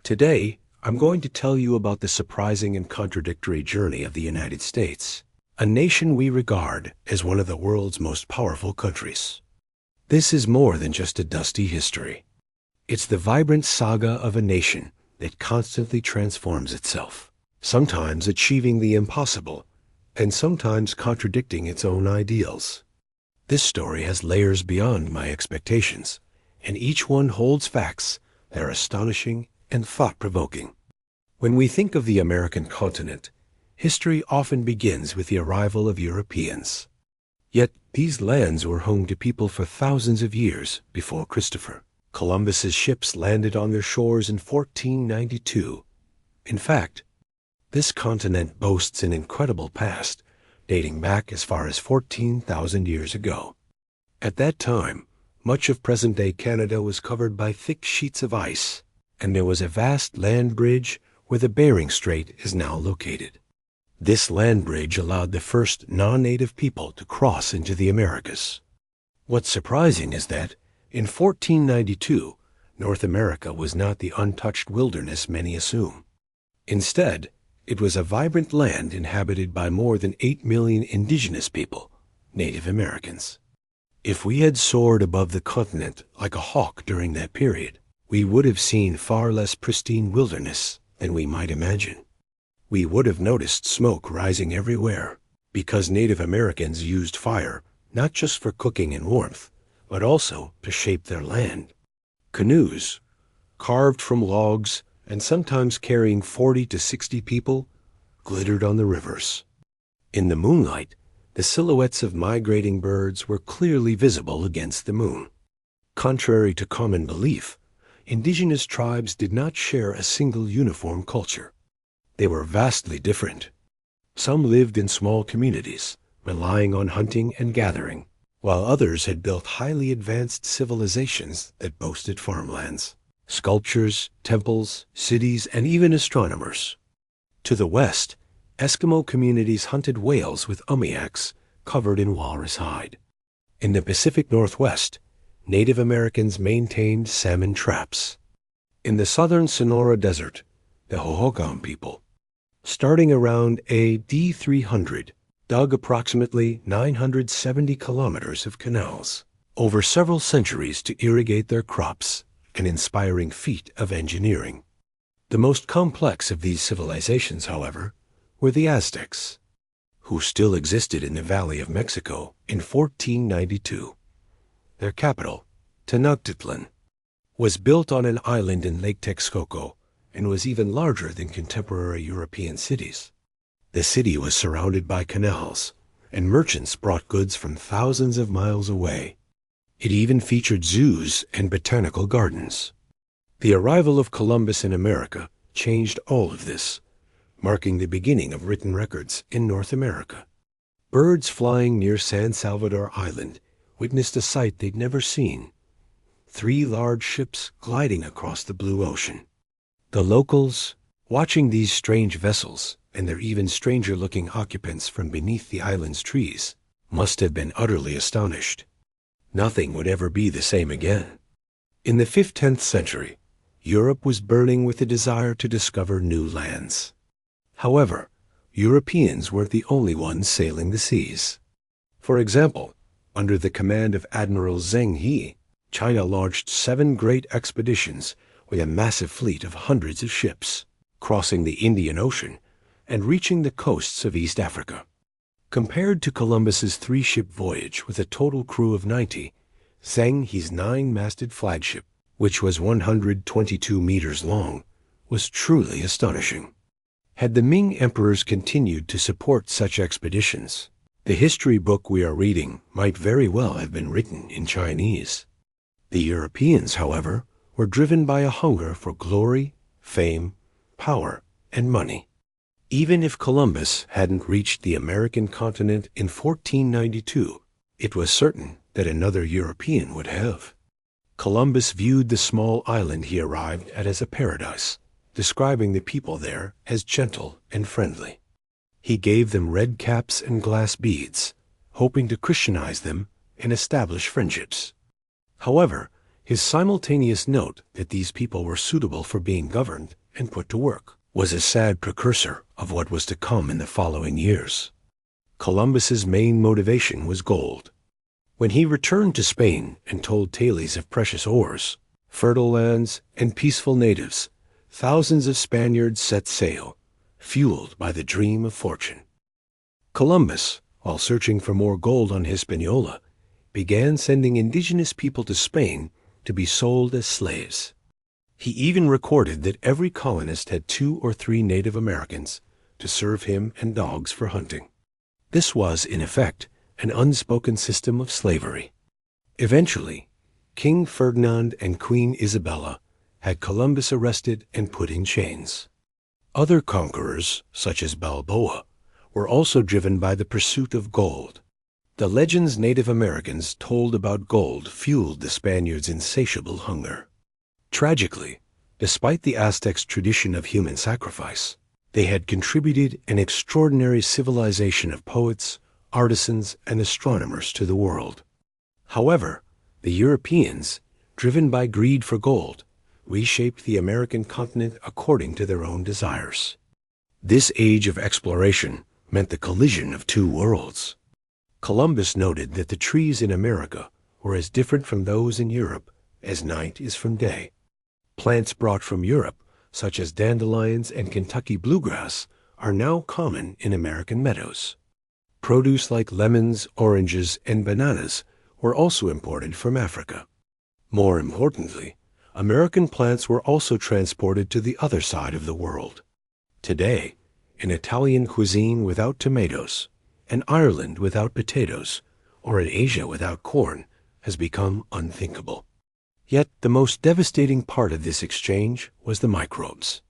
Today, I'm going to tell you about the surprising and contradictory journey of the United States, a nation we regard as one of the world's most powerful countries. This is more than just a dusty history. It's the vibrant saga of a nation that constantly transforms itself, sometimes achieving the impossible, and sometimes contradicting its own ideals. This story has layers beyond my expectations, and each one holds facts that are astonishing and thought-provoking. When we think of the American continent, history often begins with the arrival of Europeans. Yet these lands were home to people for thousands of years before Christopher Columbus's ships landed on their shores in 1492. In fact, this continent boasts an incredible past, dating back as far as 14,000 years ago. At that time, much of present-day Canada was covered by thick sheets of ice, and there was a vast land bridge where the Bering Strait is now located. This land bridge allowed the first non-native people to cross into the Americas. What's surprising is that, in 1492, North America was not the untouched wilderness many assume. Instead, it was a vibrant land inhabited by more than 8 million indigenous people, Native Americans. If we had soared above the continent like a hawk during that period, we would have seen far less pristine wilderness than we might imagine. We would have noticed smoke rising everywhere because Native Americans used fire not just for cooking and warmth, but also to shape their land. Canoes, carved from logs and sometimes carrying 40 to 60 people, glittered on the rivers. In the moonlight, the silhouettes of migrating birds were clearly visible against the moon. Contrary to common belief, indigenous tribes did not share a single uniform culture. They were vastly different. Some lived in small communities, relying on hunting and gathering, while others had built highly advanced civilizations that boasted farmlands, sculptures, temples, cities, and even astronomers. To the west, Eskimo communities hunted whales with umiaks covered in walrus hide. In the Pacific Northwest, Native Americans maintained salmon traps. In the southern Sonora Desert, the Hohokam people, starting around AD 300, dug approximately 970 kilometers of canals over several centuries to irrigate their crops, an inspiring feat of engineering. The most complex of these civilizations, however, were the Aztecs, who still existed in the Valley of Mexico in 1492. Their capital, Tenochtitlan, was built on an island in Lake Texcoco and was even larger than contemporary European cities. The city was surrounded by canals, and merchants brought goods from thousands of miles away. It even featured zoos and botanical gardens. The arrival of Columbus in America changed all of this, marking the beginning of written records in North America. Birds flying near San Salvador Island witnessed a sight they'd never seen: 3 large ships gliding across the blue ocean. The locals, watching these strange vessels and their even stranger-looking occupants from beneath the island's trees, must have been utterly astonished. Nothing would ever be the same again. In the 15th century, Europe was burning with a desire to discover new lands. However, Europeans weren't the only ones sailing the seas. For example, under the command of Admiral Zheng He, China launched 7 great expeditions with a massive fleet of hundreds of ships, crossing the Indian Ocean and reaching the coasts of East Africa. Compared to Columbus's 3-ship voyage with a total crew of 90, Zheng He's 9-masted flagship, which was 122 meters long, was truly astonishing. Had the Ming emperors continued to support such expeditions, the history book we are reading might very well have been written in Chinese. The Europeans, however, were driven by a hunger for glory, fame, power, and money. Even if Columbus hadn't reached the American continent in 1492, it was certain that another European would have. Columbus viewed the small island he arrived at as a paradise, describing the people there as gentle and friendly. He gave them red caps and glass beads, hoping to Christianize them and establish friendships. However, His simultaneous note that these people were suitable for being governed and put to work was a sad precursor of what was to come in the following years. Columbus's main motivation was gold. When he returned to Spain and told tales of precious ores, fertile lands, and peaceful natives, thousands of Spaniards set sail, fueled by the dream of fortune. Columbus, while searching for more gold on Hispaniola, began sending indigenous people to Spain to be sold as slaves. He even recorded that every colonist had 2 or 3 Native Americans to serve him and dogs for hunting. This was, in effect, an unspoken system of slavery. Eventually, King Ferdinand and Queen Isabella had Columbus arrested and put in chains. Other conquerors, such as Balboa, were also driven by the pursuit of gold. The legends Native Americans told about gold fueled the Spaniards' insatiable hunger. Tragically, despite the Aztecs' tradition of human sacrifice, they had contributed an extraordinary civilization of poets, artisans, and astronomers to the world. However, the Europeans, driven by greed for gold, reshaped the American continent according to their own desires. This age of exploration meant the collision of 2 worlds. Columbus noted that the trees in America were as different from those in Europe as night is from day. Plants brought from Europe, such as dandelions and Kentucky bluegrass, are now common in American meadows. Produce like lemons, oranges, and bananas were also imported from Africa. More importantly, American plants were also transported to the other side of the world. Today, an Italian cuisine without tomatoes, an Ireland without potatoes, or an Asia without corn has become unthinkable. Yet the most devastating part of this exchange was the microbes.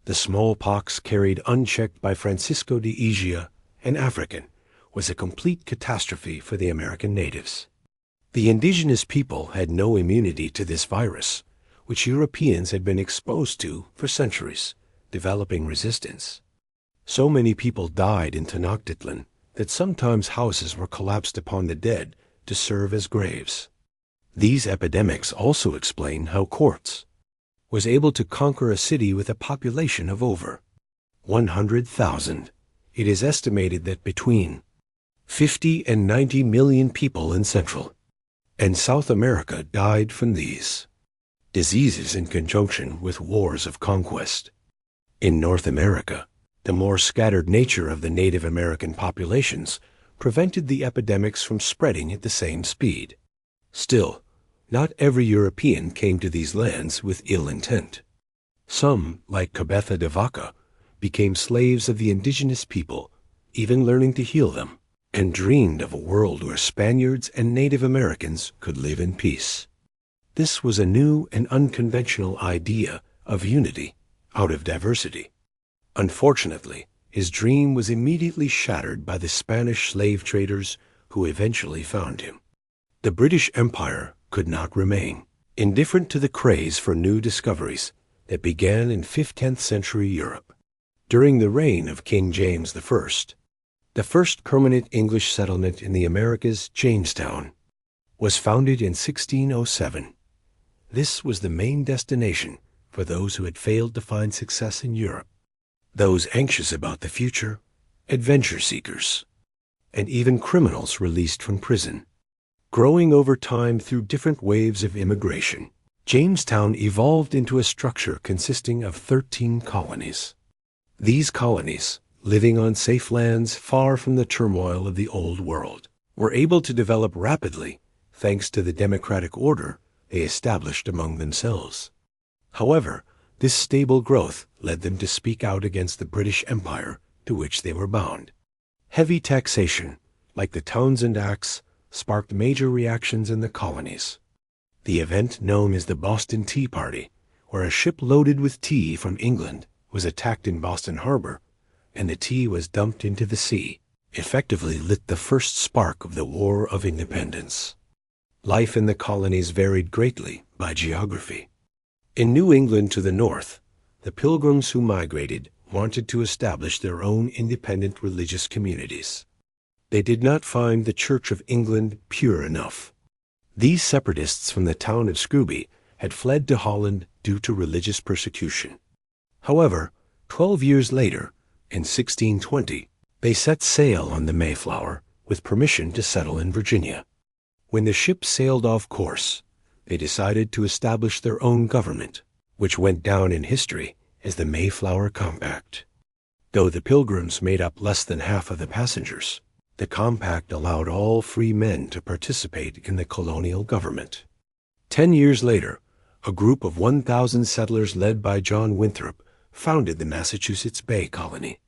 The smallpox carried unchecked by Francisco de Igea, an African, was a complete catastrophe for the American natives. The indigenous people had no immunity to this virus, which Europeans had been exposed to for centuries, developing resistance. So many people died in Tenochtitlan that sometimes houses were collapsed upon the dead to serve as graves. These epidemics also explain how Quartz was able to conquer a city with a population of over 100,000. It is estimated that between 50 and 90 million people in Central and South America died from these diseases in conjunction with wars of conquest. In North America, the more scattered nature of the Native American populations prevented the epidemics from spreading at the same speed. Still, not every European came to these lands with ill intent. Some, like Cabeza de Vaca, became slaves of the indigenous people, even learning to heal them, and dreamed of a world where Spaniards and Native Americans could live in peace. This was a new and unconventional idea of unity out of diversity. Unfortunately, his dream was immediately shattered by the Spanish slave traders who eventually found him. The British Empire could not remain indifferent to the craze for new discoveries that began in 15th century Europe. During the reign of King James I, the first permanent English settlement in the Americas, Jamestown, was founded in 1607. This was the main destination for those who had failed to find success in Europe, those anxious about the future, adventure seekers, and even criminals released from prison. Growing over time through different waves of immigration, Jamestown evolved into a structure consisting of 13 colonies. These colonies, living on safe lands far from the turmoil of the Old World, were able to develop rapidly thanks to the democratic order they established among themselves. However, this stable growth led them to speak out against the British Empire to which they were bound. Heavy taxation, like the Townshend Acts, sparked major reactions in the colonies. The event known as the Boston Tea Party, where a ship loaded with tea from England was attacked in Boston Harbor, and the tea was dumped into the sea, effectively lit the first spark of the War of Independence. Life in the colonies varied greatly by geography. In New England to the north, the Pilgrims who migrated wanted to establish their own independent religious communities. They did not find the Church of England pure enough. These separatists from the town of Scrooby had fled to Holland due to religious persecution. However, 12 years later, in 1620, they set sail on the Mayflower with permission to settle in Virginia. When the ship sailed off course, they decided to establish their own government, which went down in history as the Mayflower Compact. Though the Pilgrims made up less than half of the passengers, the compact allowed all free men to participate in the colonial government. 10 years later, a group of 1,000 settlers led by John Winthrop founded the Massachusetts Bay Colony.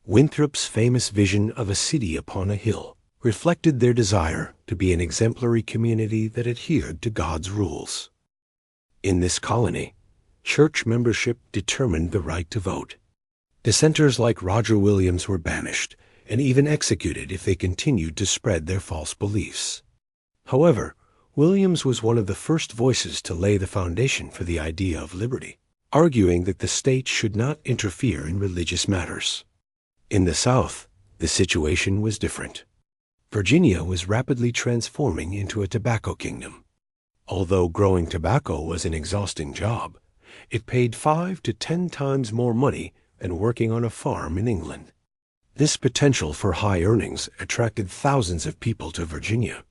Winthrop's famous vision of a city upon a hill reflected their desire to be an exemplary community that adhered to God's rules. In this colony, church membership determined the right to vote. Dissenters like Roger Williams were banished and even executed if they continued to spread their false beliefs. However, Williams was one of the first voices to lay the foundation for the idea of liberty, arguing that the state should not interfere in religious matters. In the South, the situation was different. Virginia was rapidly transforming into a tobacco kingdom. Although growing tobacco was an exhausting job, it paid 5 to 10 times more money than working on a farm in England. This potential for high earnings attracted thousands of people to Virginia.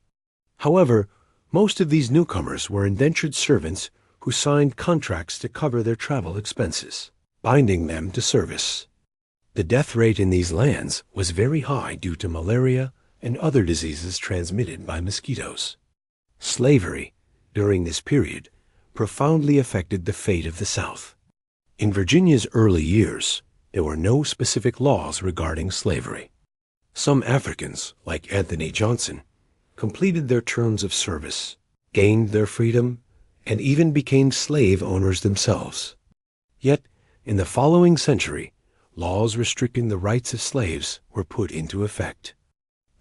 However, most of these newcomers were indentured servants who signed contracts to cover their travel expenses, binding them to service. The death rate in these lands was very high due to malaria and other diseases transmitted by mosquitoes. Slavery, during this period, profoundly affected the fate of the South. In Virginia's early years, there were no specific laws regarding slavery. Some Africans, like Anthony Johnson, completed their terms of service, gained their freedom, and even became slave owners themselves. Yet, in the following century, laws restricting the rights of slaves were put into effect.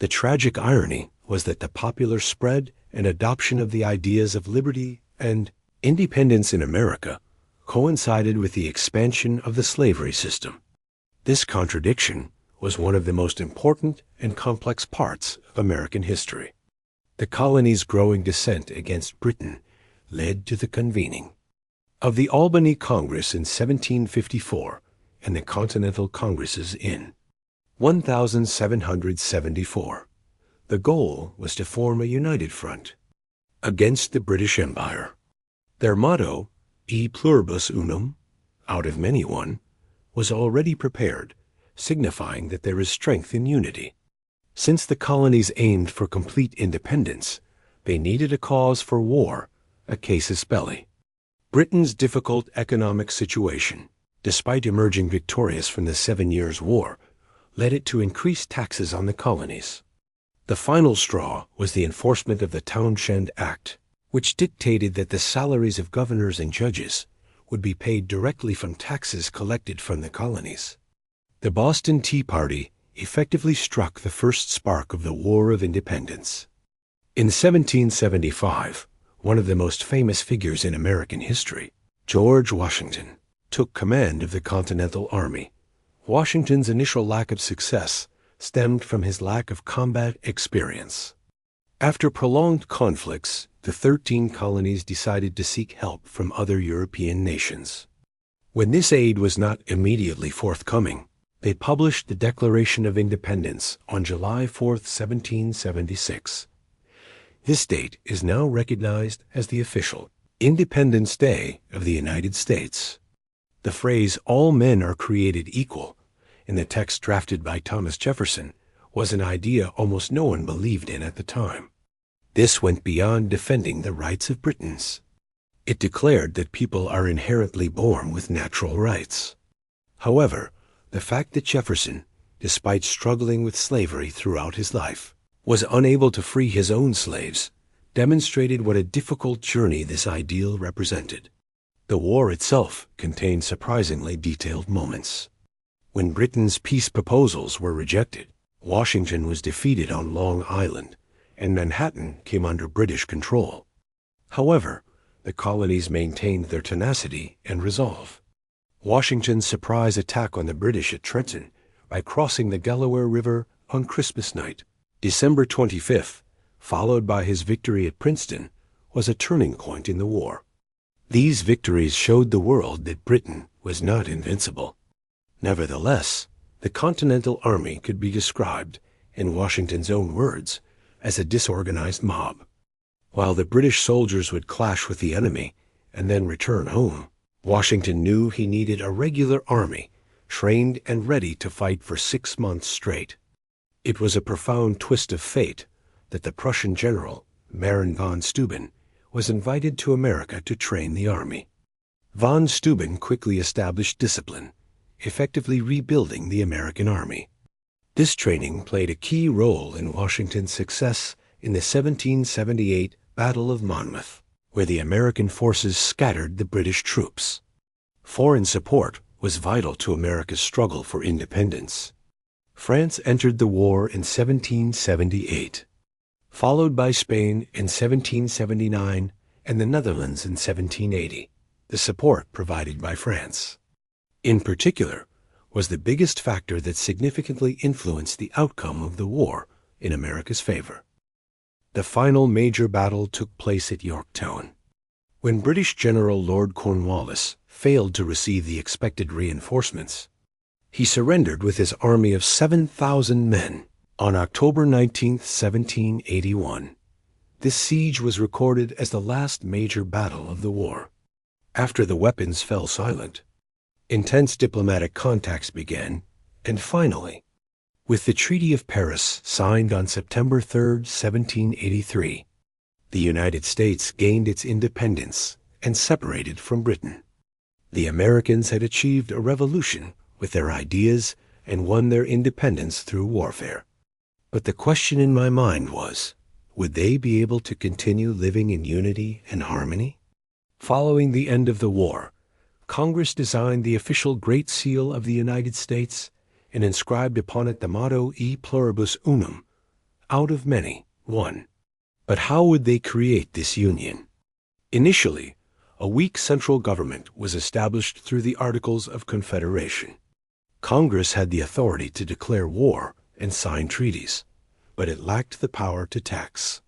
The tragic irony was that the popular spread and adoption of the ideas of liberty and independence in America coincided with the expansion of the slavery system. This contradiction was one of the most important and complex parts of American history. The colony's growing dissent against Britain led to the convening of the Albany Congress in 1754 and the Continental Congresses in 1774. The goal was to form a united front against the British Empire. Their motto, E pluribus unum, out of many one, was already prepared, signifying that there is strength in unity. Since the colonies aimed for complete independence, they needed a cause for war, a casus belli. Britain's difficult economic situation, despite emerging victorious from the 7 Years' War, led it to increase taxes on the colonies. The final straw was the enforcement of the Townshend Act, which dictated that the salaries of governors and judges would be paid directly from taxes collected from the colonies. The Boston Tea Party effectively struck the first spark of the War of Independence. In 1775, one of the most famous figures in American history, George Washington, took command of the Continental Army. Washington's initial lack of success stemmed from his lack of combat experience. After prolonged conflicts, the 13 colonies decided to seek help from other European nations. When this aid was not immediately forthcoming, they published the Declaration of Independence on July 4, 1776. This date is now recognized as the official Independence Day of the United States. The phrase, "all men are created equal," in the text drafted by Thomas Jefferson, was an idea almost no one believed in at the time. This went beyond defending the rights of Britons. It declared that people are inherently born with natural rights. However, the fact that Jefferson, despite struggling with slavery throughout his life, was unable to free his own slaves, demonstrated what a difficult journey this ideal represented. The war itself contained surprisingly detailed moments. When Britain's peace proposals were rejected, Washington was defeated on Long Island, and Manhattan came under British control. However, the colonies maintained their tenacity and resolve. Washington's surprise attack on the British at Trenton by crossing the Delaware River on Christmas night, December 25th, followed by his victory at Princeton, was a turning point in the war. These victories showed the world that Britain was not invincible. Nevertheless, the Continental Army could be described, in Washington's own words, as a disorganized mob. While the British soldiers would clash with the enemy and then return home, Washington knew he needed a regular army, trained and ready to fight for 6 months straight. It was a profound twist of fate that the Prussian general, Baron von Steuben, was invited to America to train the army. Von Steuben quickly established discipline, effectively rebuilding the American army. This training played a key role in Washington's success in the 1778 Battle of Monmouth, where the American forces scattered the British troops. Foreign support was vital to America's struggle for independence. France entered the war in 1778, followed by Spain in 1779 and the Netherlands in 1780, the support provided by France. In particular, was the biggest factor that significantly influenced the outcome of the war in America's favor. The final major battle took place at Yorktown. When British General Lord Cornwallis failed to receive the expected reinforcements, he surrendered with his army of 7,000 men on October 19, 1781. This siege was recorded as the last major battle of the war. After the weapons fell silent, intense diplomatic contacts began, and finally, with the Treaty of Paris signed on September 3, 1783, the United States gained its independence and separated from Britain. The Americans had achieved a revolution with their ideas and won their independence through warfare. But the question in my mind was, would they be able to continue living in unity and harmony? Following the end of the war, Congress designed the official Great Seal of the United States and inscribed upon it the motto E pluribus unum, out of many, one. But how would they create this union? Initially, a weak central government was established through the Articles of Confederation. Congress had the authority to declare war and sign treaties, but it lacked the power to tax.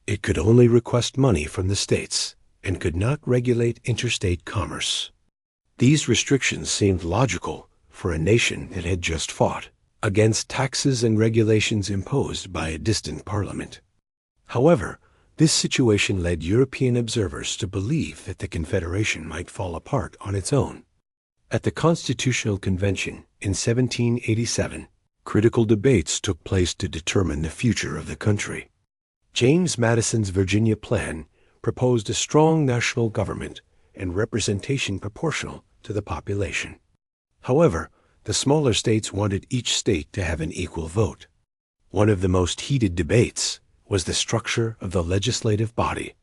It could only request money from the states and could not regulate interstate commerce. These restrictions seemed logical for a nation that had just fought against taxes and regulations imposed by a distant parliament. However, this situation led European observers to believe that the Confederation might fall apart on its own. At the Constitutional Convention in 1787, critical debates took place to determine the future of the country. James Madison's Virginia Plan proposed a strong national government and representation proportional to the population. However, the smaller states wanted each state to have an equal vote. One of the most heated debates was the structure of the legislative body.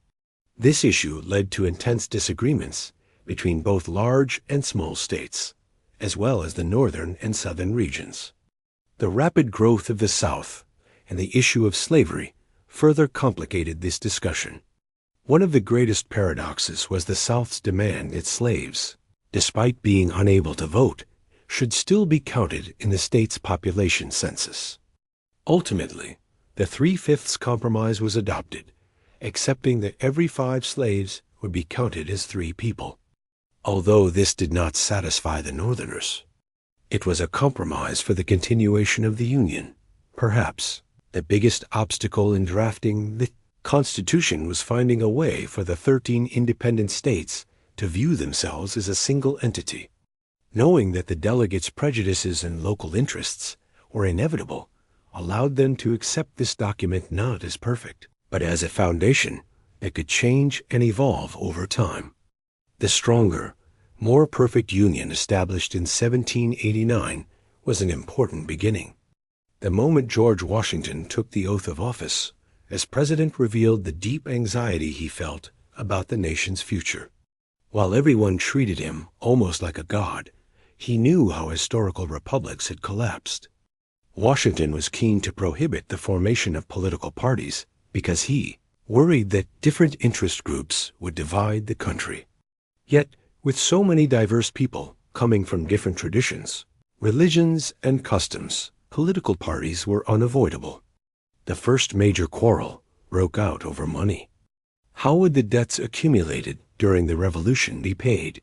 This issue led to intense disagreements between both large and small states, as well as the northern and southern regions. The rapid growth of the South and the issue of slavery further complicated this discussion. One of the greatest paradoxes was the South's demand that slaves, despite being unable to vote, should still be counted in the state's population census. Ultimately, the 3/5 compromise was adopted, accepting that every 5 slaves would be counted as 3 people. Although this did not satisfy the Northerners, it was a compromise for the continuation of the Union. Perhaps the biggest obstacle in drafting the Constitution was finding a way for the 13 independent states to view themselves as a single entity. Knowing that the delegates' prejudices and local interests were inevitable allowed them to accept this document not as perfect, but as a foundation that could change and evolve over time. The stronger, more perfect union established in 1789 was an important beginning. The moment George Washington took the oath of office, as president, revealed the deep anxiety he felt about the nation's future. While everyone treated him almost like a god, he knew how historical republics had collapsed. Washington was keen to prohibit the formation of political parties because he worried that different interest groups would divide the country. Yet, with so many diverse people coming from different traditions, religions, and customs, political parties were unavoidable. The first major quarrel broke out over money. How would the debts accumulated during the Revolution be paid?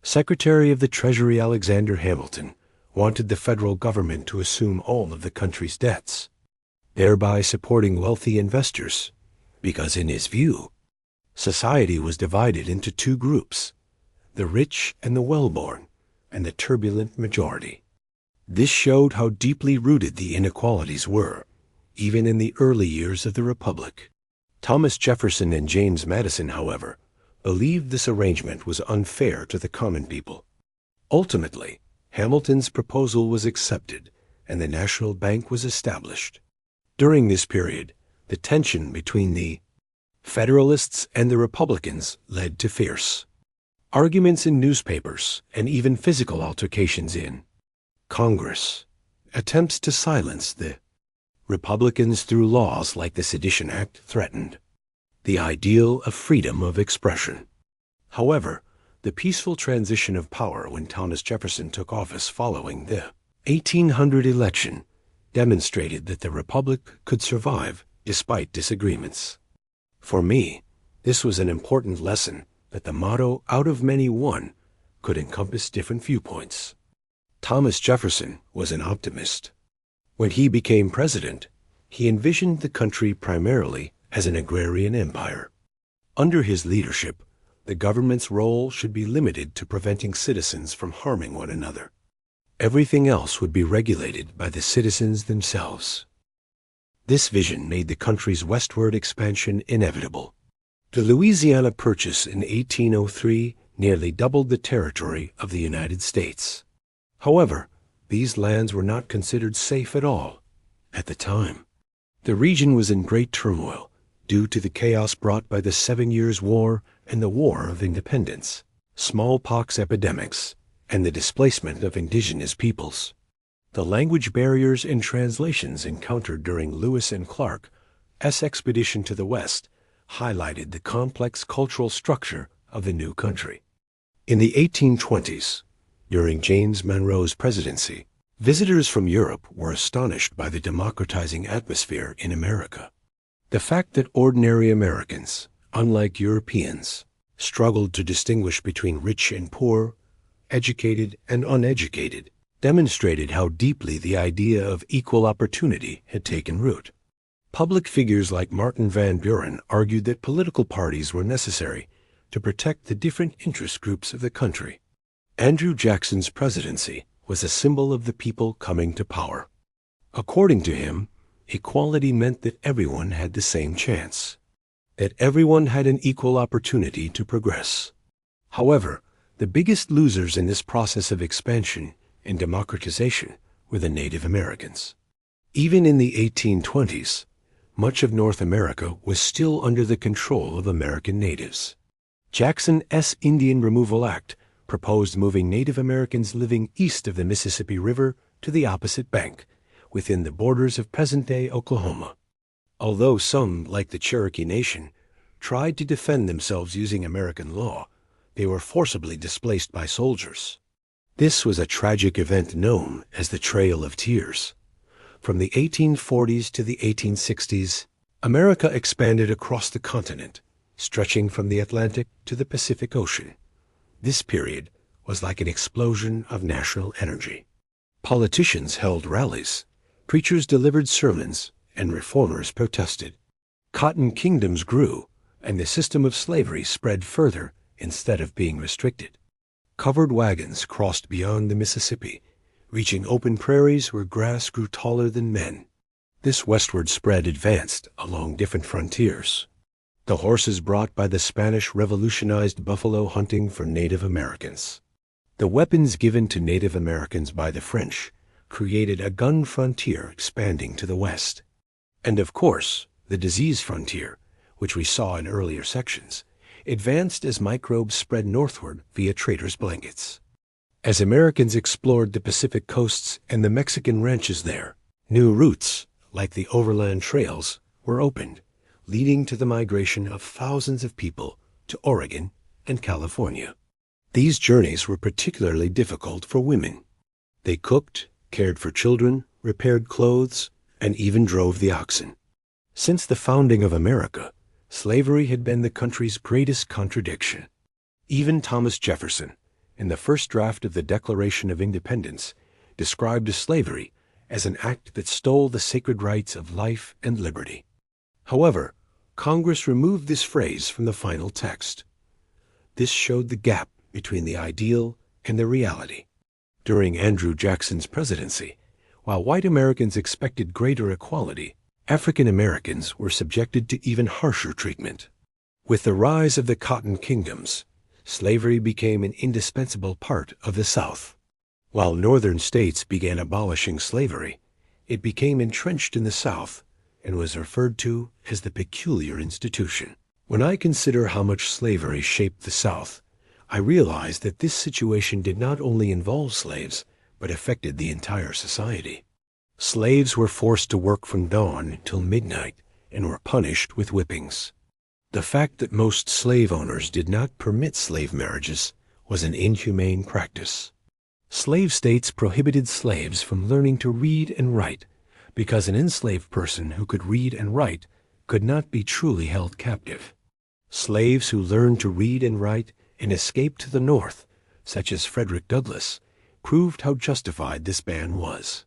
Secretary of the Treasury Alexander Hamilton wanted the federal government to assume all of the country's debts, thereby supporting wealthy investors, because in his view, society was divided into two groups, the rich and the well-born, and the turbulent majority. This showed how deeply rooted the inequalities were, even in the early years of the Republic. Thomas Jefferson and James Madison, however, believed this arrangement was unfair to the common people. Ultimately, Hamilton's proposal was accepted, and the National Bank was established. During this period, the tension between the Federalists and the Republicans led to fierce arguments in newspapers and even physical altercations in Congress. Attempts to silence the Republicans through laws like the Sedition Act threatened the ideal of freedom of expression. However, the peaceful transition of power when Thomas Jefferson took office following the 1800 election demonstrated that the Republic could survive despite disagreements. For me, this was an important lesson that the motto, "out of many one," could encompass different viewpoints. Thomas Jefferson was an optimist. When he became president, he envisioned the country primarily as an agrarian empire. Under his leadership, the government's role should be limited to preventing citizens from harming one another. Everything else would be regulated by the citizens themselves. This vision made the country's westward expansion inevitable. The Louisiana Purchase in 1803 nearly doubled the territory of the United States. However, these lands were not considered safe at all at the time. The region was in great turmoil due to the chaos brought by the 7 Years' War and the War of Independence, smallpox epidemics, and the displacement of indigenous peoples. The language barriers and translations encountered during Lewis and Clark's expedition to the West highlighted the complex cultural structure of the new country. In the 1820s, during James Monroe's presidency, visitors from Europe were astonished by the democratizing atmosphere in America. The fact that ordinary Americans, unlike Europeans, struggled to distinguish between rich and poor, educated and uneducated, demonstrated how deeply the idea of equal opportunity had taken root. Public figures like Martin Van Buren argued that political parties were necessary to protect the different interest groups of the country. Andrew Jackson's presidency was a symbol of the people coming to power. According to him, equality meant that everyone had the same chance, that everyone had an equal opportunity to progress. However, the biggest losers in this process of expansion and democratization were the Native Americans. Even in the 1820s, much of North America was still under the control of American natives. Jackson's Indian Removal Act proposed moving Native Americans living east of the Mississippi River to the opposite bank, within the borders of present-day Oklahoma. Although some, like the Cherokee Nation, tried to defend themselves using American law, they were forcibly displaced by soldiers. This was a tragic event known as the Trail of Tears. From the 1840s to the 1860s, America expanded across the continent, stretching from the Atlantic to the Pacific Ocean. This period was like an explosion of national energy. Politicians held rallies, preachers delivered sermons, and reformers protested. Cotton kingdoms grew, and the system of slavery spread further instead of being restricted. Covered wagons crossed beyond the Mississippi, reaching open prairies where grass grew taller than men. This westward spread advanced along different frontiers. The horses brought by the Spanish revolutionized buffalo hunting for Native Americans. The weapons given to Native Americans by the French created a gun frontier expanding to the west. And of course, the disease frontier, which we saw in earlier sections, advanced as microbes spread northward via traders' blankets. As Americans explored the Pacific coasts and the Mexican ranches there, new routes, like the overland trails, were opened, leading to the migration of thousands of people to Oregon and California. These journeys were particularly difficult for women. They cooked, cared for children, repaired clothes, and even drove the oxen. Since the founding of America, slavery had been the country's greatest contradiction. Even Thomas Jefferson, in the first draft of the Declaration of Independence, described slavery as an act that stole the sacred rights of life and liberty. However, Congress removed this phrase from the final text. This showed the gap between the ideal and the reality. During Andrew Jackson's presidency, while white Americans expected greater equality, African Americans were subjected to even harsher treatment. With the rise of the cotton kingdoms, slavery became an indispensable part of the South. While northern states began abolishing slavery, it became entrenched in the South and was referred to as the peculiar institution. When I consider how much slavery shaped the South, I realize that this situation did not only involve slaves, but affected the entire society. Slaves were forced to work from dawn till midnight and were punished with whippings. The fact that most slave owners did not permit slave marriages was an inhumane practice. Slave states prohibited slaves from learning to read and write because an enslaved person who could read and write could not be truly held captive. Slaves who learned to read and write and escaped to the North, such as Frederick Douglass, proved how justified this ban was.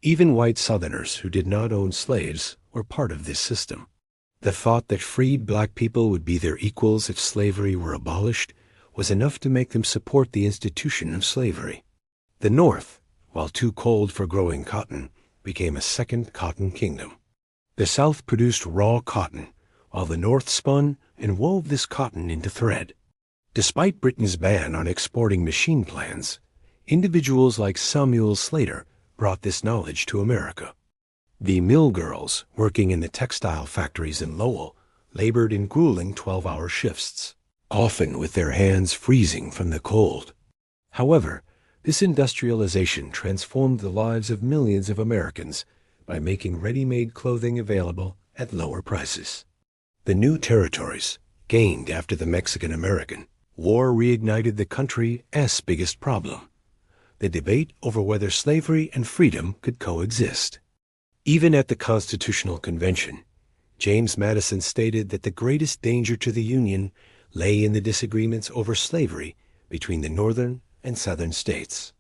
Even white Southerners who did not own slaves were part of this system. The thought that freed black people would be their equals if slavery were abolished was enough to make them support the institution of slavery. The North, while too cold for growing cotton, became a second cotton kingdom. The South produced raw cotton, while the North spun and wove this cotton into thread. Despite Britain's ban on exporting machine plans, individuals like Samuel Slater brought this knowledge to America. The mill girls working in the textile factories in Lowell labored in grueling 12-hour shifts, often with their hands freezing from the cold. However, this industrialization transformed the lives of millions of Americans by making ready-made clothing available at lower prices. The new territories, gained after the Mexican-American War, reignited the country's biggest problem: the debate over whether slavery and freedom could coexist. Even at the Constitutional Convention, James Madison stated that the greatest danger to the Union lay in the disagreements over slavery between the northern and southern states.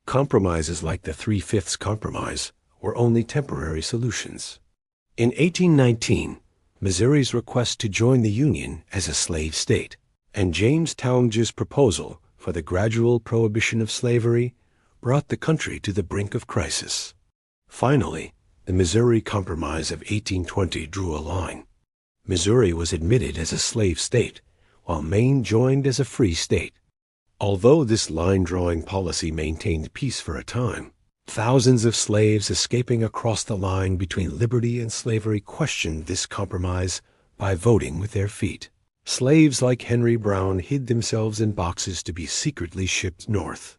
Compromises like the Three-Fifths Compromise were only temporary solutions. In 1819, Missouri's request to join the Union as a slave state, and James Talmadge's proposal for the gradual prohibition of slavery brought the country to the brink of crisis. Finally, the Missouri Compromise of 1820 drew a line. Missouri was admitted as a slave state, while Maine joined as a free state. Although this line-drawing policy maintained peace for a time, thousands of slaves escaping across the line between liberty and slavery questioned this compromise by voting with their feet. Slaves like Henry Brown hid themselves in boxes to be secretly shipped north.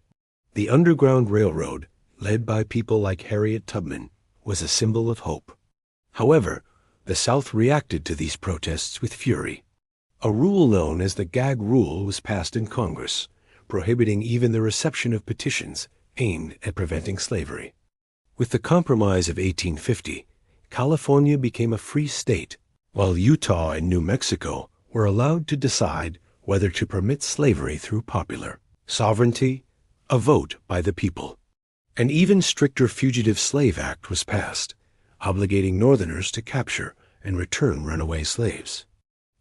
The Underground Railroad, led by people like Harriet Tubman, was a symbol of hope. However, the South reacted to these protests with fury. A rule known as the Gag Rule was passed in Congress, prohibiting even the reception of petitions aimed at preventing slavery. With the Compromise of 1850, California became a free state, while Utah and New Mexico were allowed to decide whether to permit slavery through popular sovereignty, a vote by the people. An even stricter Fugitive Slave Act was passed, obligating Northerners to capture and return runaway slaves.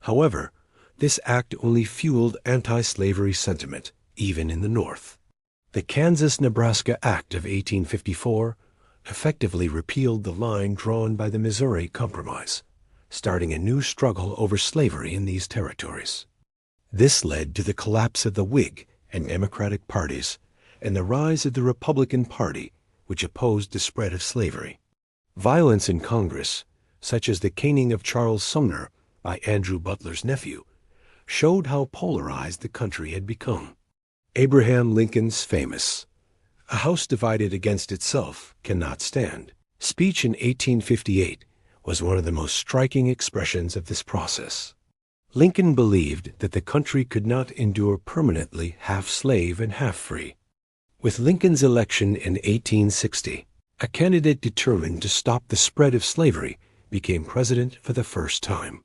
However, this act only fueled anti-slavery sentiment, even in the North. The Kansas-Nebraska Act of 1854 effectively repealed the line drawn by the Missouri Compromise, starting a new struggle over slavery in these territories. This led to the collapse of the Whig and Democratic parties and the rise of the Republican Party, which opposed the spread of slavery. Violence in Congress, such as the caning of Charles Sumner by Andrew Butler's nephew, showed how polarized the country had become. Abraham Lincoln's famous, "A house divided against itself cannot stand," speech in 1858 was one of the most striking expressions of this process. Lincoln believed that the country could not endure permanently half slave and half free. With Lincoln's election in 1860, a candidate determined to stop the spread of slavery became president for the first time.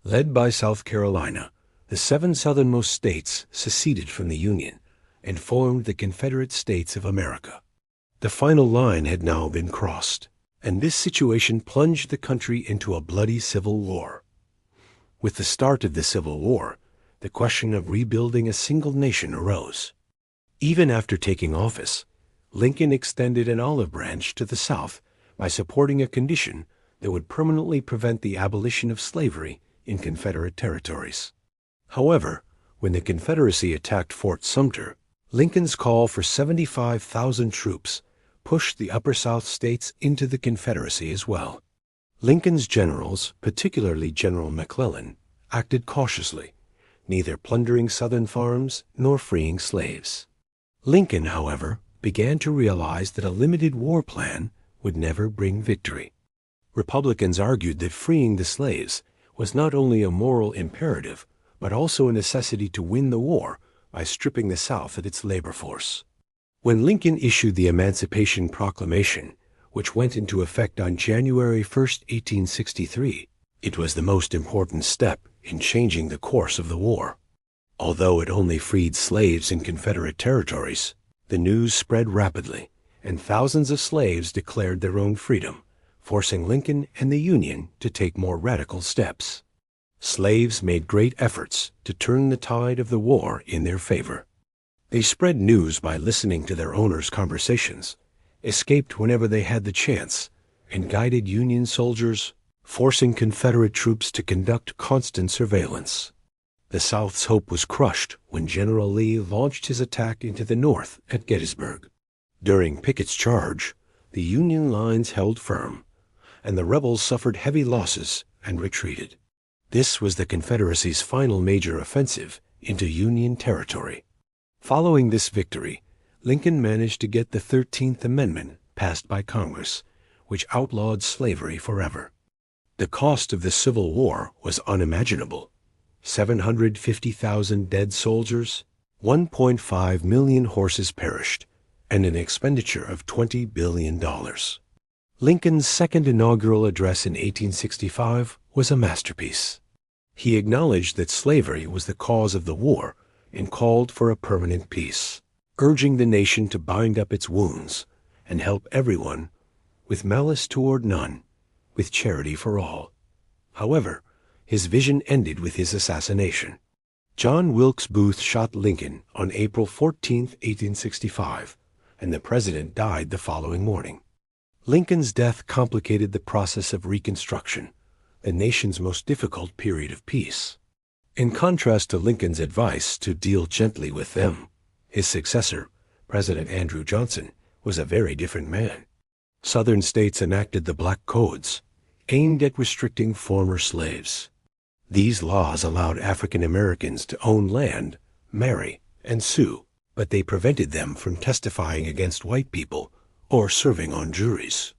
Led by South Carolina, the 7 southernmost states seceded from the Union and formed the Confederate States of America. The final line had now been crossed, and this situation plunged the country into a bloody civil war. With the start of the Civil War, the question of rebuilding a single nation arose. Even after taking office, Lincoln extended an olive branch to the South by supporting a condition that would permanently prevent the abolition of slavery in Confederate territories. However, when the Confederacy attacked Fort Sumter, Lincoln's call for 75,000 troops pushed the Upper South states into the Confederacy as well. Lincoln's generals, particularly General McClellan, acted cautiously, neither plundering Southern farms nor freeing slaves. Lincoln, however, began to realize that a limited war plan would never bring victory. Republicans argued that freeing the slaves was not only a moral imperative, but also a necessity to win the war by stripping the South of its labor force. When Lincoln issued the Emancipation Proclamation, which went into effect on January 1, 1863, it was the most important step in changing the course of the war. Although it only freed slaves in Confederate territories, the news spread rapidly, and thousands of slaves declared their own freedom, forcing Lincoln and the Union to take more radical steps. Slaves made great efforts to turn the tide of the war in their favor. They spread news by listening to their owners' conversations, escaped whenever they had the chance, and guided Union soldiers, forcing Confederate troops to conduct constant surveillance. The South's hope was crushed when General Lee launched his attack into the North at Gettysburg. During Pickett's charge, the Union lines held firm, and the rebels suffered heavy losses and retreated. This was the Confederacy's final major offensive into Union territory. Following this victory, Lincoln managed to get the 13th Amendment passed by Congress, which outlawed slavery forever. The cost of the Civil War was unimaginable. 750,000 dead soldiers, 1.5 million horses perished, and an expenditure of $20 billion. Lincoln's second inaugural address in 1865 was a masterpiece. He acknowledged that slavery was the cause of the war and called for a permanent peace, urging the nation to bind up its wounds and help everyone with malice toward none, with charity for all. However, his vision ended with his assassination. John Wilkes Booth shot Lincoln on April 14, 1865, and the president died the following morning. Lincoln's death complicated the process of Reconstruction, the nation's most difficult period of peace. In contrast to Lincoln's advice to deal gently with them, his successor, President Andrew Johnson, was a very different man. Southern states enacted the Black Codes, aimed at restricting former slaves. These laws allowed African Americans to own land, marry, and sue, but they prevented them from testifying against white people or serving on juries.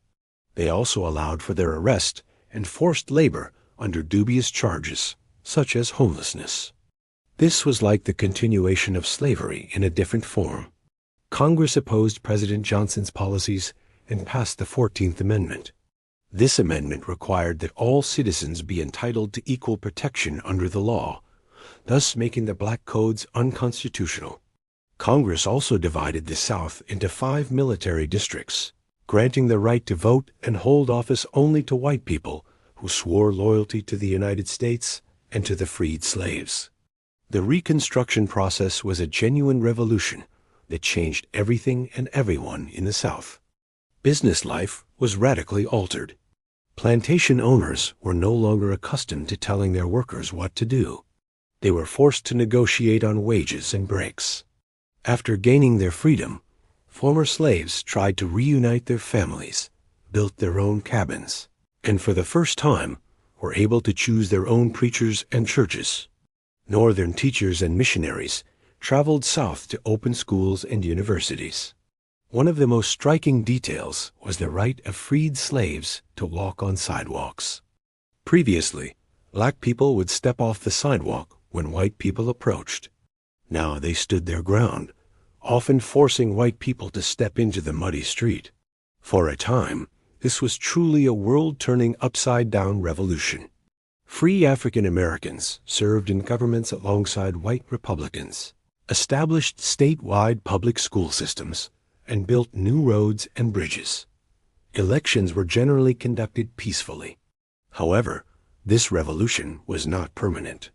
They also allowed for their arrest and forced labor under dubious charges, such as homelessness. This was like the continuation of slavery in a different form. Congress opposed President Johnson's policies and passed the 14th Amendment. This amendment required that all citizens be entitled to equal protection under the law, thus making the Black Codes unconstitutional. Congress also divided the South into 5 military districts, granting the right to vote and hold office only to white people who swore loyalty to the United States and to the freed slaves. The Reconstruction process was a genuine revolution that changed everything and everyone in the South. Business life was radically altered. Plantation owners were no longer accustomed to telling their workers what to do. They were forced to negotiate on wages and breaks. After gaining their freedom, former slaves tried to reunite their families, built their own cabins, and for the first time were able to choose their own preachers and churches. Northern teachers and missionaries traveled south to open schools and universities. One of the most striking details was the right of freed slaves to walk on sidewalks. Previously, black people would step off the sidewalk when white people approached. Now they stood their ground, often forcing white people to step into the muddy street. For a time, this was truly a world-turning upside-down revolution. Free African Americans served in governments alongside white Republicans, established statewide public school systems, and built new roads and bridges. Elections were generally conducted peacefully. However, this revolution was not permanent.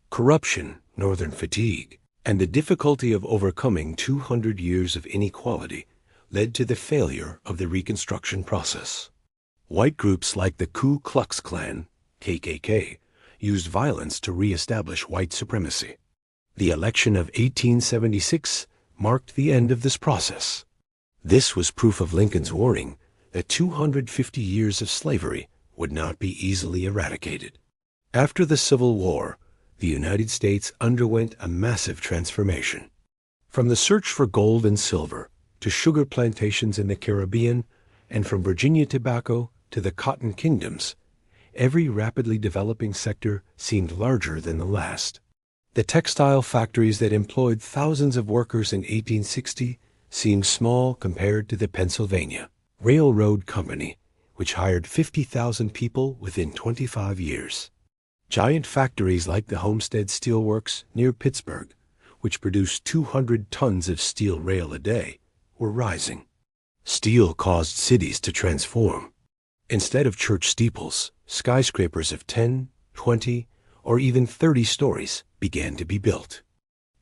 Corruption, northern fatigue, and the difficulty of overcoming 200 years of inequality led to the failure of the Reconstruction process. White groups like the Ku Klux Klan, KKK, used violence to re-establish white supremacy. The election of 1876 marked the end of this process. This was proof of Lincoln's warning that 250 years of slavery would not be easily eradicated. After the Civil War, the United States underwent a massive transformation. From the search for gold and silver to sugar plantations in the Caribbean, and from Virginia tobacco to the cotton kingdoms, every rapidly developing sector seemed larger than the last. The textile factories that employed thousands of workers in 1860 seemed small compared to the Pennsylvania Railroad Company, which hired 50,000 people within 25 years. Giant factories like the Homestead Steel Works near Pittsburgh, which produced 200 tons of steel rail a day, were rising. Steel caused cities to transform. Instead of church steeples, skyscrapers of 10, 20, or even 30 stories began to be built.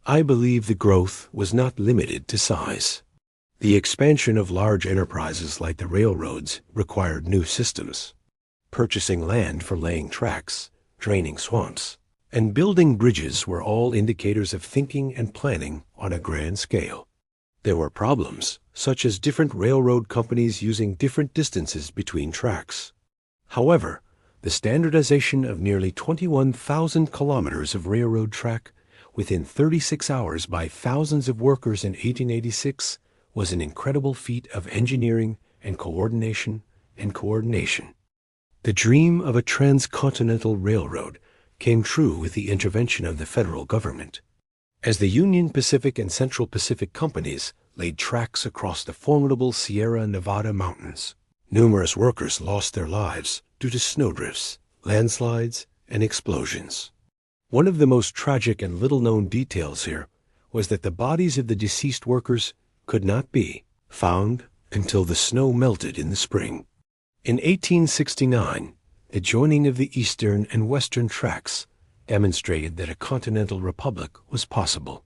I believe the growth was not limited to size. The expansion of large enterprises like the railroads required new systems. Purchasing land for laying tracks, draining swamps, and building bridges were all indicators of thinking and planning on a grand scale. There were problems, such as different railroad companies using different distances between tracks. However, the standardization of nearly 21,000 kilometers of railroad track within 36 hours by thousands of workers in 1886 was an incredible feat of engineering and coordination. The dream of a transcontinental railroad came true with the intervention of the federal government. As the Union Pacific and Central Pacific companies laid tracks across the formidable Sierra Nevada mountains, numerous workers lost their lives due to snowdrifts, landslides, and explosions. One of the most tragic and little-known details here was that the bodies of the deceased workers could not be found until the snow melted in the spring. In 1869, the joining of the eastern and western tracks demonstrated that a continental republic was possible.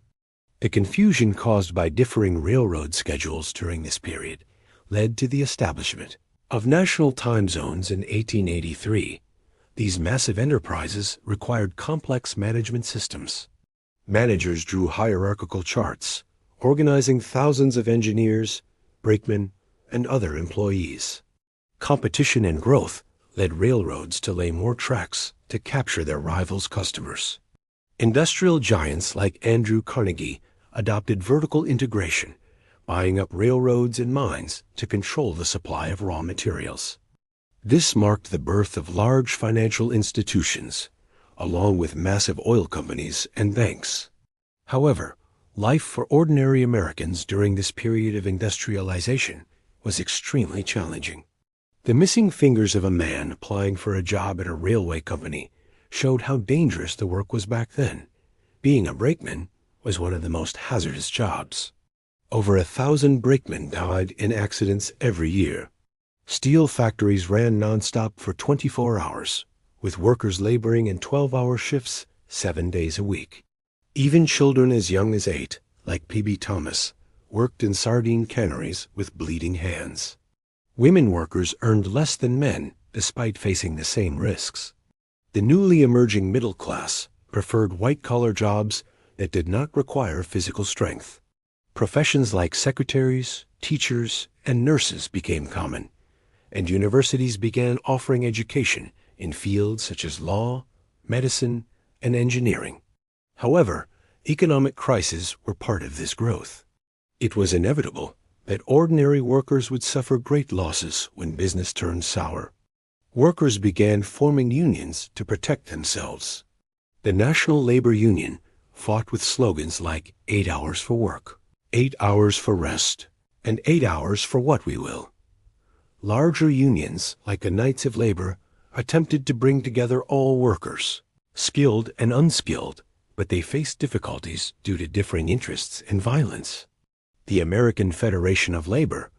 The confusion caused by differing railroad schedules during this period led to the establishment of national time zones in 1883. These massive enterprises required complex management systems. Managers drew hierarchical charts, organizing thousands of engineers, brakemen, and other employees. Competition and growth led railroads to lay more tracks to capture their rivals' customers. Industrial giants like Andrew Carnegie adopted vertical integration, buying up railroads and mines to control the supply of raw materials. This marked the birth of large financial institutions, along with massive oil companies and banks. However, life for ordinary Americans during this period of industrialization was extremely challenging. The missing fingers of a man applying for a job at a railway company showed how dangerous the work was back then. Being a brakeman was one of the most hazardous jobs. Over 1,000 brakemen died in accidents every year. Steel factories ran nonstop for 24 hours, with workers laboring in 12-hour shifts 7 days a week. Even children as young as 8, like P.B. Thomas, worked in sardine canneries with bleeding hands. Women workers earned less than men despite facing the same risks. The newly emerging middle class preferred white-collar jobs that did not require physical strength. Professions like secretaries, teachers, and nurses became common, and universities began offering education in fields such as law, medicine, and engineering. However, economic crises were part of this growth. It was inevitable that ordinary workers would suffer great losses when business turned sour. Workers began forming unions to protect themselves. The National Labor Union fought with slogans like 8 hours for work, 8 hours for rest, and 8 hours for what we will. Larger unions, like the Knights of Labor, attempted to bring together all workers, skilled and unskilled, but they faced difficulties due to differing interests and violence. The American Federation of Labor,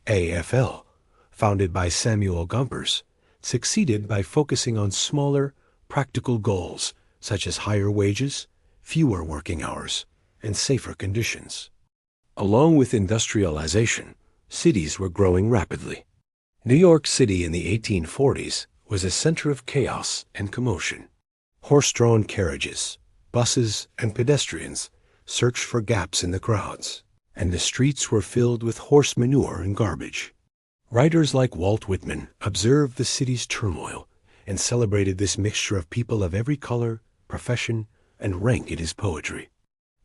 AFL, founded by Samuel Gompers, succeeded by focusing on smaller, practical goals such as higher wages, fewer working hours, and safer conditions. Along with industrialization, cities were growing rapidly. New York City in the 1840s was a center of chaos and commotion. Horse-drawn carriages, buses, and pedestrians searched for gaps in the crowds, and the streets were filled with horse manure and garbage. Writers like Walt Whitman observed the city's turmoil and celebrated this mixture of people of every color, profession, and rank in his poetry.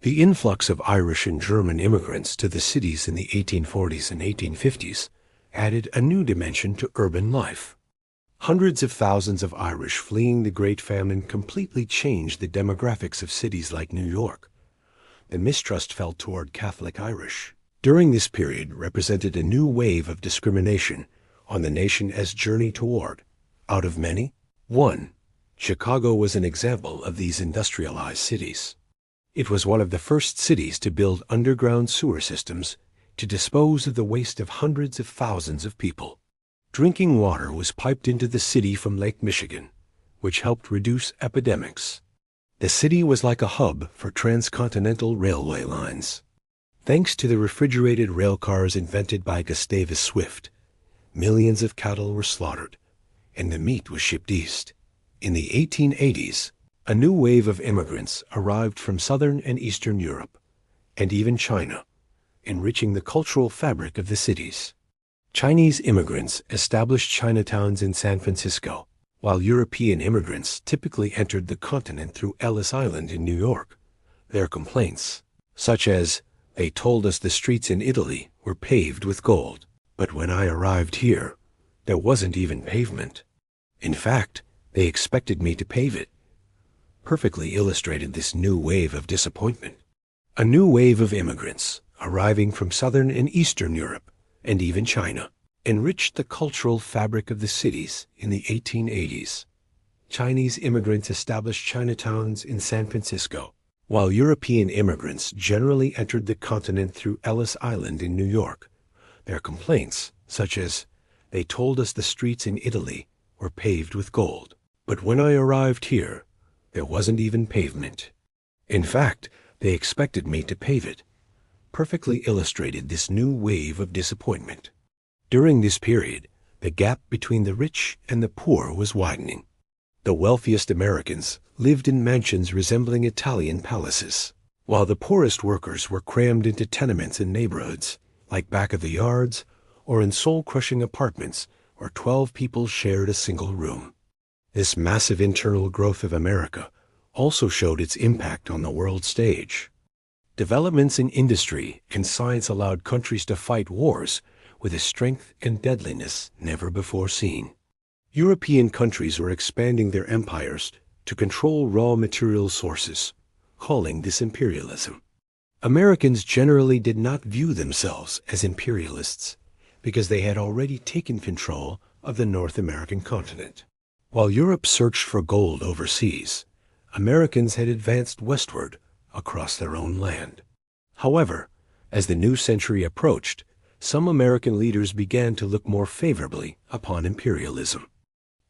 The influx of Irish and German immigrants to the cities in the 1840s and 1850s added a new dimension to urban life. Hundreds of thousands of Irish fleeing the Great Famine completely changed the demographics of cities like New York. The mistrust felt toward Catholic Irish during this period represented a new wave of discrimination on the nation as journey toward, out of many, one. Chicago was an example of these industrialized cities. It was one of the first cities to build underground sewer systems to dispose of the waste of hundreds of thousands of people. Drinking water was piped into the city from Lake Michigan, which helped reduce epidemics. The city was like a hub for transcontinental railway lines. Thanks to the refrigerated rail cars invented by Gustavus Swift, millions of cattle were slaughtered, and the meat was shipped east. In the 1880s, a new wave of immigrants arrived from Southern and Eastern Europe, and even China, enriching the cultural fabric of the cities. Chinese immigrants established Chinatowns in San Francisco, while European immigrants typically entered the continent through Ellis Island in New York. Their complaints, such as, "They told us the streets in Italy were paved with gold, but when I arrived here, there wasn't even pavement. In fact, they expected me to pave it," perfectly illustrated this new wave of disappointment. A new wave of immigrants, arriving from Southern and Eastern Europe, and even China, enriched the cultural fabric of the cities in the 1880s. Chinese immigrants established Chinatowns in San Francisco, while European immigrants generally entered the continent through Ellis Island in New York. Their complaints, such as, "They told us the streets in Italy were paved with gold, but when I arrived here, there wasn't even pavement. In fact, they expected me to pave it," perfectly illustrated this new wave of disappointment. During this period, the gap between the rich and the poor was widening. The wealthiest Americans lived in mansions resembling Italian palaces, while the poorest workers were crammed into tenements in neighborhoods, like back of the yards, or in soul-crushing apartments where 12 people shared a single room. This massive internal growth of America also showed its impact on the world stage. Developments in industry and science allowed countries to fight wars with a strength and deadliness never before seen. European countries were expanding their empires to control raw material sources, calling this imperialism. Americans generally did not view themselves as imperialists because they had already taken control of the North American continent. While Europe searched for gold overseas, Americans had advanced westward across their own land. However, as the new century approached, some American leaders began to look more favorably upon imperialism.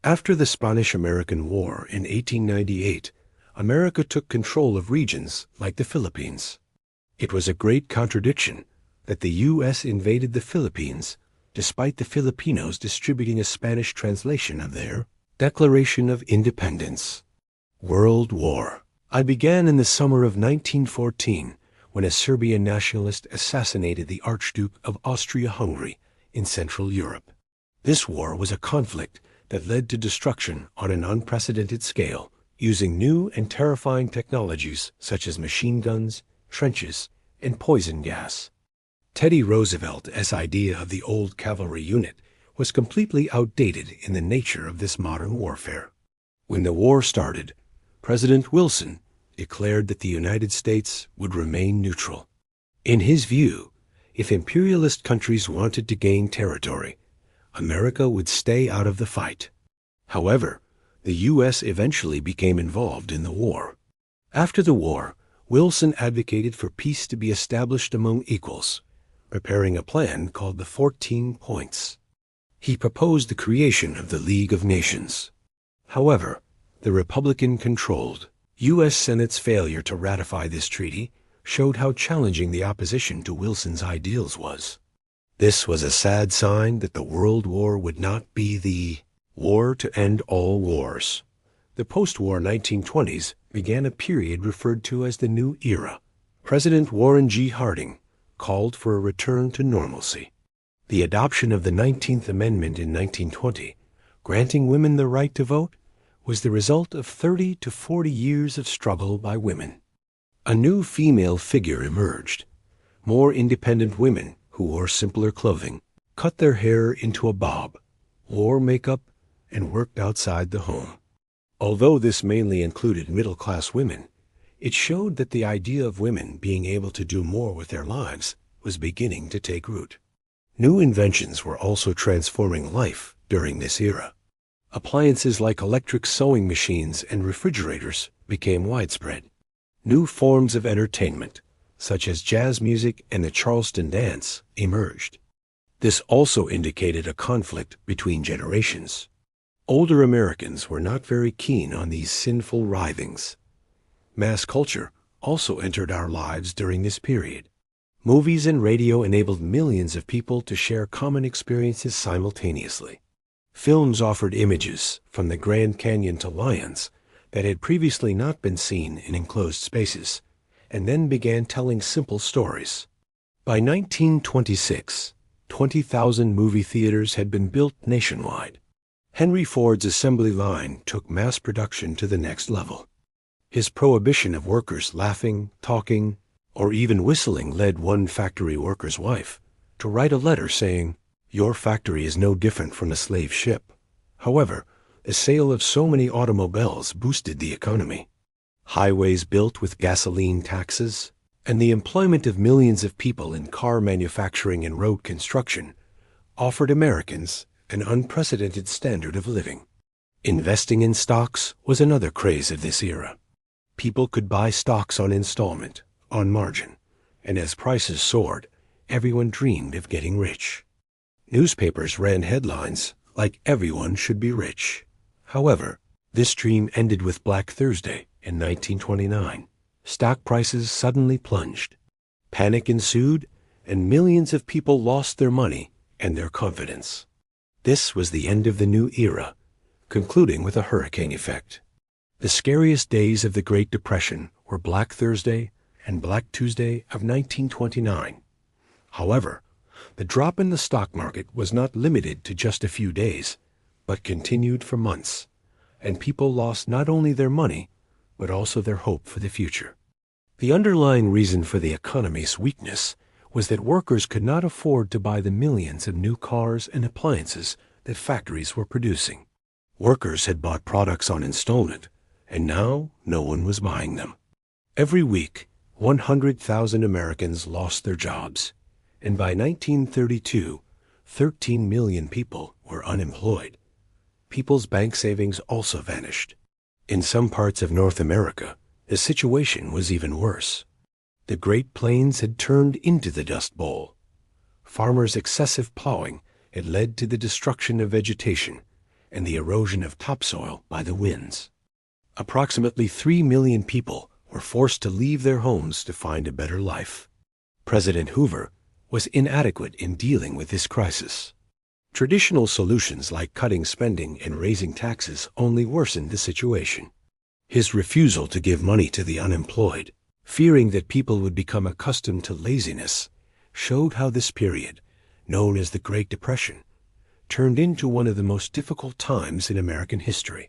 After the Spanish-American War in 1898, America took control of regions like the Philippines. It was a great contradiction that the U.S. invaded the Philippines despite the Filipinos distributing a Spanish translation of their Declaration of Independence. World War. I began in the summer of 1914 when a Serbian nationalist assassinated the Archduke of Austria-Hungary in Central Europe. This war was a conflict that led to destruction on an unprecedented scale, using new and terrifying technologies such as machine guns, trenches, and poison gas. Teddy Roosevelt's idea of the old cavalry unit was completely outdated in the nature of this modern warfare. When the war started, President Wilson declared that the United States would remain neutral. In his view, if imperialist countries wanted to gain territory, America would stay out of the fight. However, the U.S. eventually became involved in the war. After the war, Wilson advocated for peace to be established among equals, preparing a plan called the 14 Points. He proposed the creation of the League of Nations. However, the Republican-controlled U.S. Senate's failure to ratify this treaty showed how challenging the opposition to Wilson's ideals was. This was a sad sign that the World War would not be the war to end all wars. The post-war 1920s began a period referred to as the New Era. President Warren G. Harding called for a return to normalcy. The adoption of the 19th Amendment in 1920, granting women the right to vote, was the result of 30 to 40 years of struggle by women. A new female figure emerged. More independent women who wore simpler clothing, cut their hair into a bob, wore makeup, and worked outside the home. Although this mainly included middle-class women, it showed that the idea of women being able to do more with their lives was beginning to take root. New inventions were also transforming life during this era. Appliances like electric sewing machines and refrigerators became widespread. New forms of entertainment, such as jazz music and the Charleston dance, emerged. This also indicated a conflict between generations. Older Americans were not very keen on these sinful writhings. Mass culture also entered our lives during this period. Movies and radio enabled millions of people to share common experiences simultaneously. Films offered images from the Grand Canyon to lions that had previously not been seen in enclosed spaces, and then began telling simple stories. By 1926, 20,000 movie theaters had been built nationwide. Henry Ford's assembly line took mass production to the next level. His prohibition of workers laughing, talking, or even whistling led one factory worker's wife to write a letter saying, "Your factory is no different from a slave ship." However, the sale of so many automobiles boosted the economy. Highways built with gasoline taxes, and the employment of millions of people in car manufacturing and road construction offered Americans an unprecedented standard of living. Investing in stocks was another craze of this era. People could buy stocks on installment, on margin, and as prices soared, everyone dreamed of getting rich. Newspapers ran headlines like "Everyone should be rich." However, this dream ended with Black Thursday in 1929. Stock prices suddenly plunged. Panic ensued, and millions of people lost their money and their confidence. This was the end of the new era, concluding with a hurricane effect. The scariest days of the Great Depression were Black Thursday and Black Tuesday of 1929. However, the drop in the stock market was not limited to just a few days, but continued for months, and people lost not only their money, but also their hope for the future. The underlying reason for the economy's weakness was that workers could not afford to buy the millions of new cars and appliances that factories were producing. Workers had bought products on installment, and now no one was buying them. Every week, 100,000 Americans lost their jobs, and by 1932, 13 million people were unemployed. People's bank savings also vanished. In some parts of North America, the situation was even worse. The Great Plains had turned into the Dust Bowl. Farmers' excessive plowing had led to the destruction of vegetation and the erosion of topsoil by the winds. Approximately 3 million people were forced to leave their homes to find a better life. President Hoover was inadequate in dealing with this crisis. Traditional solutions like cutting spending and raising taxes only worsened the situation. His refusal to give money to the unemployed, fearing that people would become accustomed to laziness, showed how this period, known as the Great Depression, turned into one of the most difficult times in American history.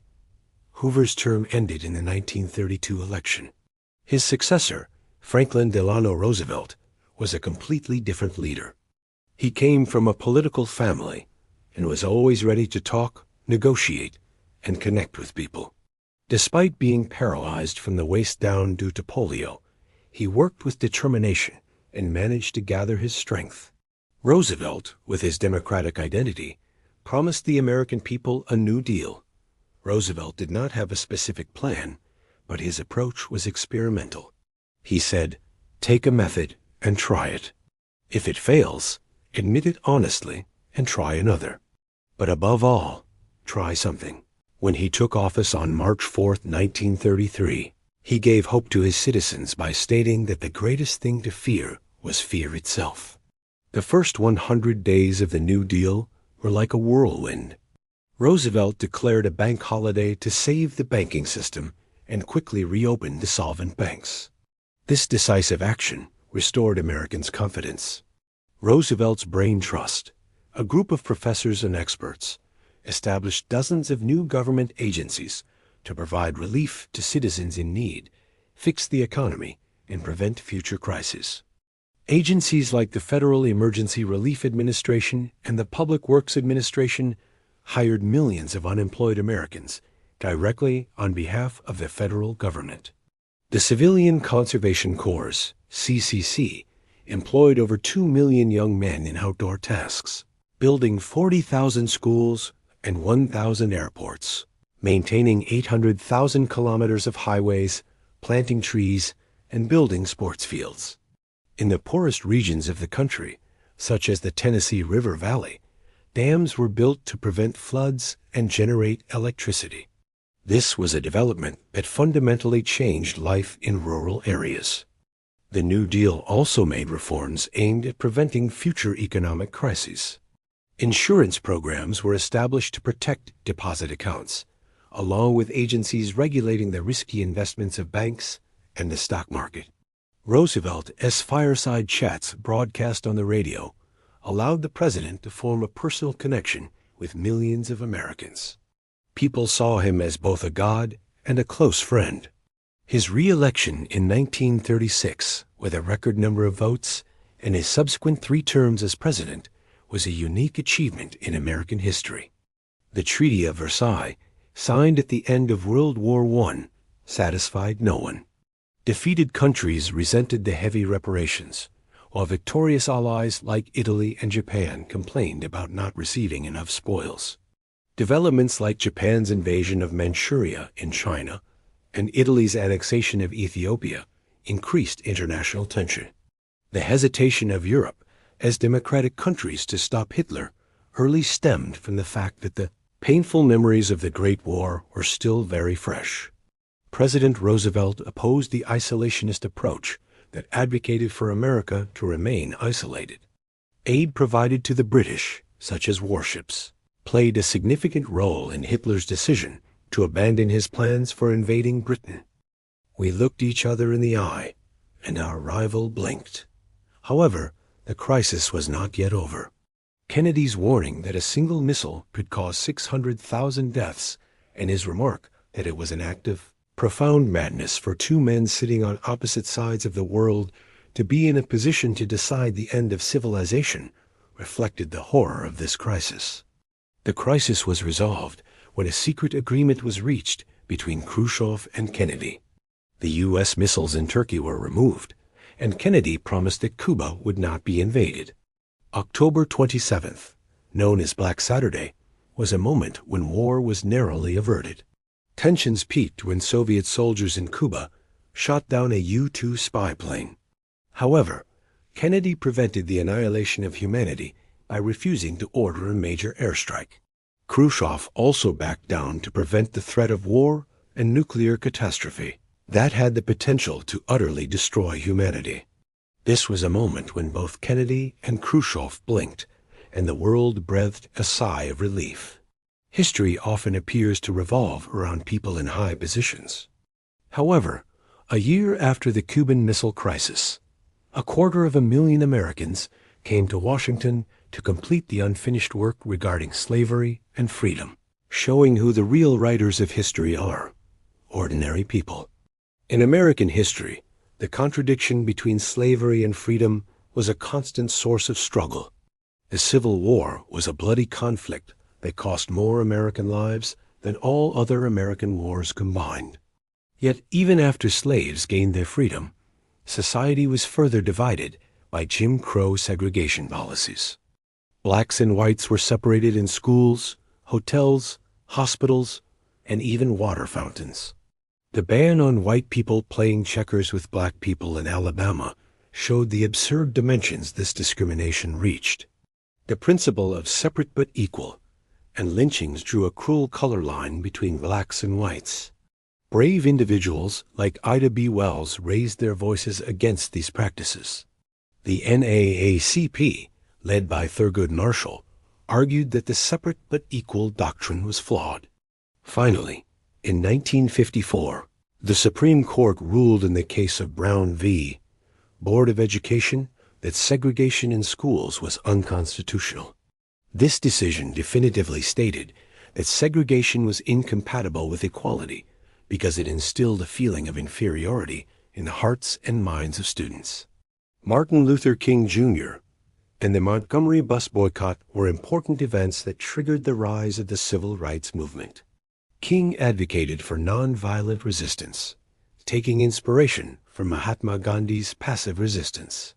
Hoover's term ended in the 1932 election. His successor, Franklin Delano Roosevelt, was a completely different leader. He came from a political family and was always ready to talk, negotiate, and connect with people. Despite being paralyzed from the waist down due to polio, he worked with determination and managed to gather his strength. Roosevelt, with his democratic identity, promised the American people a New Deal, Roosevelt did not have a specific plan, but his approach was experimental. He said, "Take a method and try it. If it fails, admit it honestly and try another. But above all, try something." When he took office on March 4, 1933, he gave hope to his citizens by stating that the greatest thing to fear was fear itself. The first 100 days of the New Deal were like a whirlwind. Roosevelt declared a bank holiday to save the banking system and quickly reopened the solvent banks. This decisive action restored Americans' confidence. Roosevelt's Brain Trust, a group of professors and experts, established dozens of new government agencies to provide relief to citizens in need, fix the economy, and prevent future crises. Agencies like the Federal Emergency Relief Administration and the Public Works Administration hired millions of unemployed Americans directly on behalf of the federal government. The Civilian Conservation Corps, CCC, employed over 2 million young men in outdoor tasks, building 40,000 schools and 1,000 airports, maintaining 800,000 kilometers of highways, planting trees, and building sports fields. In the poorest regions of the country, such as the Tennessee River Valley, dams were built to prevent floods and generate electricity. This was a development that fundamentally changed life in rural areas. The New Deal also made reforms aimed at preventing future economic crises. Insurance programs were established to protect deposit accounts, along with agencies regulating the risky investments of banks and the stock market. Roosevelt's fireside chats broadcast on the radio allowed the president to form a personal connection with millions of Americans. People saw him as both a god and a close friend. His re-election in 1936, with a record number of votes, and his subsequent 3 terms as president was a unique achievement in American history. The Treaty of Versailles, signed at the end of World War I, satisfied no one. Defeated countries resented the heavy reparations, while victorious allies like Italy and Japan complained about not receiving enough spoils. Developments like Japan's invasion of Manchuria in China and Italy's annexation of Ethiopia increased international tension. The hesitation of Europe as democratic countries to stop Hitler early stemmed from the fact that the painful memories of the Great War were still very fresh. President Roosevelt opposed the isolationist approach that advocated for America to remain isolated. Aid provided to the British, such as warships, played a significant role in Hitler's decision to abandon his plans for invading Britain. We looked each other in the eye, and our rival blinked. However, the crisis was not yet over. Kennedy's warning that a single missile could cause 600,000 deaths, and his remark that it was an act of profound madness for 2 men sitting on opposite sides of the world to be in a position to decide the end of civilization, reflected the horror of this crisis. The crisis was resolved when a secret agreement was reached between Khrushchev and Kennedy. The U.S. missiles in Turkey were removed, and Kennedy promised that Cuba would not be invaded. October 27th, known as Black Saturday, was a moment when war was narrowly averted. Tensions peaked when Soviet soldiers in Cuba shot down a U-2 spy plane. However, Kennedy prevented the annihilation of humanity by refusing to order a major airstrike. Khrushchev also backed down to prevent the threat of war and nuclear catastrophe that had the potential to utterly destroy humanity. This was a moment when both Kennedy and Khrushchev blinked, and the world breathed a sigh of relief. History often appears to revolve around people in high positions. However, a year after the Cuban Missile Crisis, 250,000 Americans came to Washington to complete the unfinished work regarding slavery and freedom, showing who the real writers of history are: ordinary people. In American history, the contradiction between slavery and freedom was a constant source of struggle. The Civil War was a bloody conflict that cost more American lives than all other American wars combined. Yet even after slaves gained their freedom, society was further divided by Jim Crow segregation policies. Blacks and whites were separated in schools, hotels, hospitals, and even water fountains. The ban on white people playing checkers with black people in Alabama showed the absurd dimensions this discrimination reached. The principle of separate but equal, and lynchings drew a cruel color line between blacks and whites. Brave individuals like Ida B. Wells raised their voices against these practices. The NAACP, led by Thurgood Marshall, argued that the separate but equal doctrine was flawed. Finally, in 1954, the Supreme Court ruled in the case of Brown v. Board of Education that segregation in schools was unconstitutional. This decision definitively stated that segregation was incompatible with equality because it instilled a feeling of inferiority in the hearts and minds of students. Martin Luther King Jr. and the Montgomery bus boycott were important events that triggered the rise of the civil rights movement. King advocated for nonviolent resistance, taking inspiration from Mahatma Gandhi's passive resistance.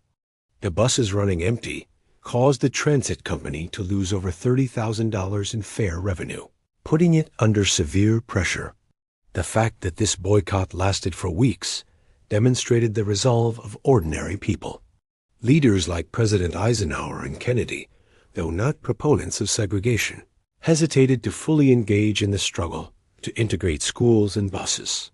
The buses running empty caused the transit company to lose over $30,000 in fare revenue, putting it under severe pressure. The fact that this boycott lasted for weeks demonstrated the resolve of ordinary people. Leaders like President Eisenhower and Kennedy, though not proponents of segregation, hesitated to fully engage in the struggle to integrate schools and buses.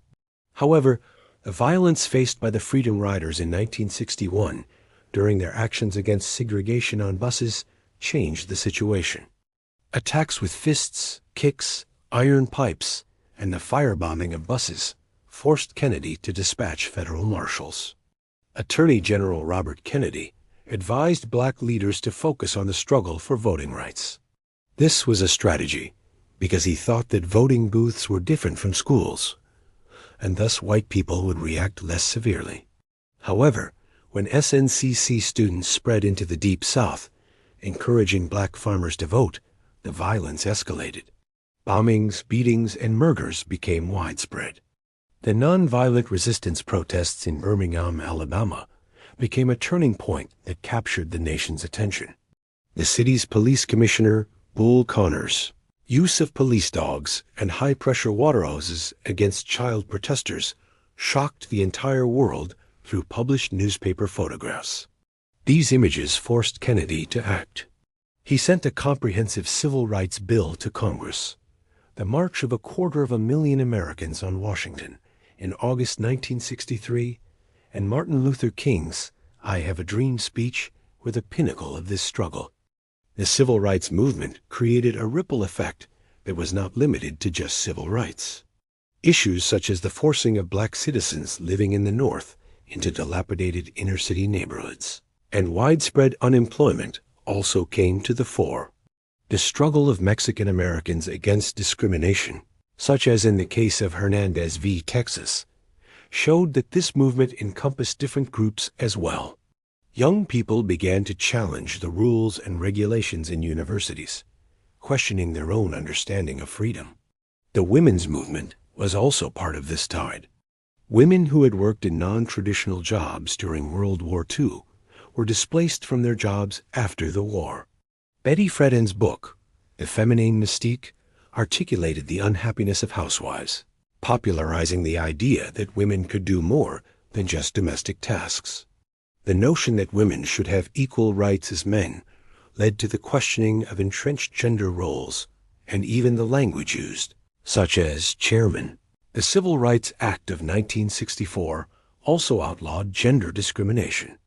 However, the violence faced by the Freedom Riders in 1961 during their actions against segregation on buses changed the situation. Attacks with fists, kicks, iron pipes, and the firebombing of buses forced Kennedy to dispatch federal marshals. Attorney General Robert Kennedy advised black leaders to focus on the struggle for voting rights. This was a strategy because he thought that voting booths were different from schools, and thus white people would react less severely. However, when SNCC students spread into the Deep South, encouraging black farmers to vote, the violence escalated. Bombings, beatings, and murders became widespread. The nonviolent resistance protests in Birmingham, Alabama, became a turning point that captured the nation's attention. The city's police commissioner, Bull Connors' use of police dogs and high-pressure water hoses against child protesters shocked the entire world through published newspaper photographs. These images forced Kennedy to act. He sent a comprehensive civil rights bill to Congress, the march of 250,000 Americans on Washington in August 1963, and Martin Luther King's "I Have a Dream" speech were the pinnacle of this struggle. The civil rights movement created a ripple effect that was not limited to just civil rights. Issues such as the forcing of black citizens living in the North into dilapidated inner-city neighborhoods and widespread unemployment also came to the fore. The struggle of Mexican Americans against discrimination, such as in the case of Hernandez v. Texas, showed that this movement encompassed different groups as well. Young people began to challenge the rules and regulations in universities, questioning their own understanding of freedom. The women's movement was also part of this tide. Women who had worked in non-traditional jobs during World War II were displaced from their jobs after the war. Betty Friedan's book, The Feminine Mystique, articulated the unhappiness of housewives, popularizing the idea that women could do more than just domestic tasks. The notion that women should have equal rights as men led to the questioning of entrenched gender roles and even the language used, such as chairman. The Civil Rights Act of 1964 also outlawed gender discrimination.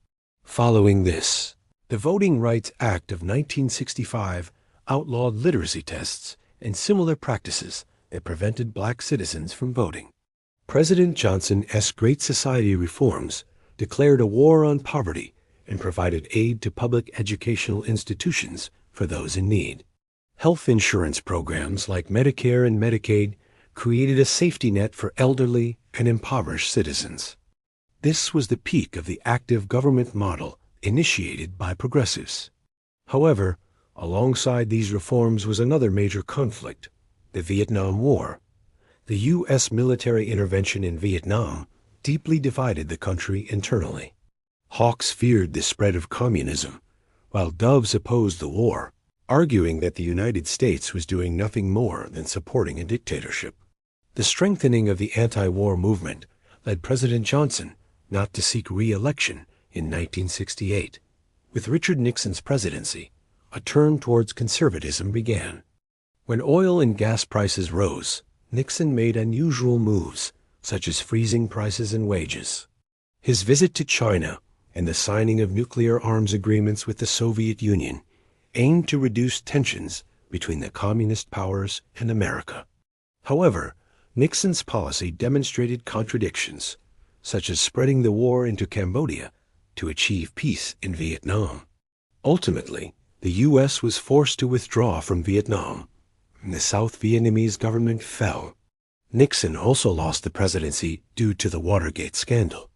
Following this, the Voting Rights Act of 1965 outlawed literacy tests and similar practices that prevented black citizens from voting. President Johnson's Great Society reforms declared a war on poverty and provided aid to public educational institutions for those in need. Health insurance programs like Medicare and Medicaid created a safety net for elderly and impoverished citizens. This was the peak of the active government model initiated by progressives. However, alongside these reforms was another major conflict, the Vietnam War. The U.S. military intervention in Vietnam deeply divided the country internally. Hawks feared the spread of communism, while doves opposed the war, arguing that the United States was doing nothing more than supporting a dictatorship. The strengthening of the anti-war movement led President Johnson not to seek re-election in 1968. With Richard Nixon's presidency, a turn towards conservatism began. When oil and gas prices rose, Nixon made unusual moves, such as freezing prices and wages. His visit to China and the signing of nuclear arms agreements with the Soviet Union aimed to reduce tensions between the communist powers and America. However, Nixon's policy demonstrated contradictions, such as spreading the war into Cambodia to achieve peace in Vietnam. Ultimately, the U.S. was forced to withdraw from Vietnam, and the South Vietnamese government fell. Nixon also lost the presidency due to the Watergate scandal.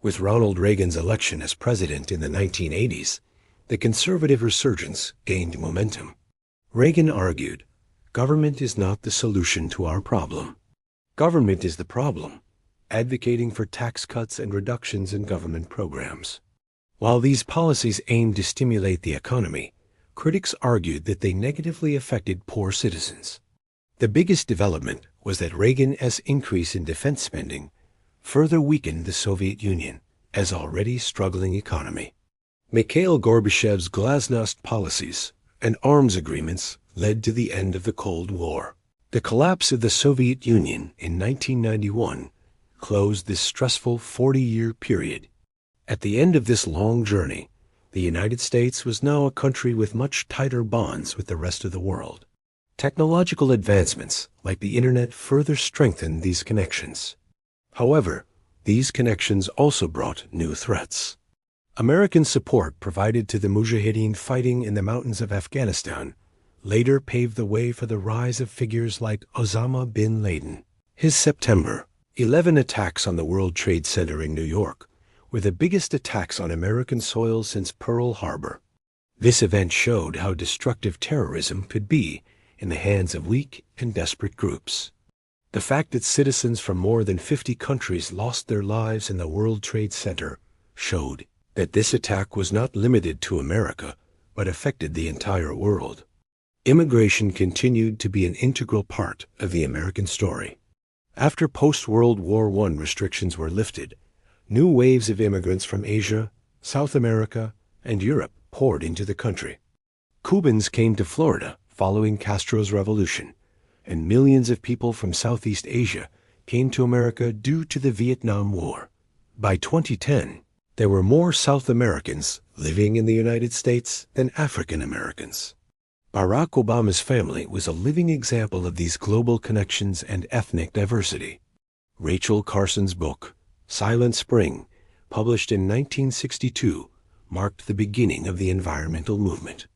With Ronald Reagan's election as president in the 1980s, the conservative resurgence gained momentum. Reagan argued, "Government is not the solution to our problem. Government is the problem," advocating for tax cuts and reductions in government programs. While these policies aimed to stimulate the economy, critics argued that they negatively affected poor citizens. The biggest development was that Reagan's increase in defense spending further weakened the Soviet Union as already struggling economy. Mikhail Gorbachev's glasnost policies and arms agreements led to the end of the Cold War. The collapse of the Soviet Union in 1991 closed this stressful 40-year period. At the end of this long journey, the United States was now a country with much tighter bonds with the rest of the world. Technological advancements like the Internet further strengthened these connections. However, these connections also brought new threats. American support provided to the Mujahideen fighting in the mountains of Afghanistan later paved the way for the rise of figures like Osama bin Laden. His September 11 attacks on the World Trade Center in New York were the biggest attacks on American soil since Pearl Harbor. This event showed how destructive terrorism could be in the hands of weak and desperate groups. The fact that citizens from more than 50 countries lost their lives in the World Trade Center showed that this attack was not limited to America, but affected the entire world. Immigration continued to be an integral part of the American story. After post-World War I restrictions were lifted, new waves of immigrants from Asia, South America, and Europe poured into the country. Cubans came to Florida following Castro's revolution, and millions of people from Southeast Asia came to America due to the Vietnam War. By 2010, there were more South Americans living in the United States than African Americans. Barack Obama's family was a living example of these global connections and ethnic diversity. Rachel Carson's book, Silent Spring, published in 1962, marked the beginning of the environmental movement.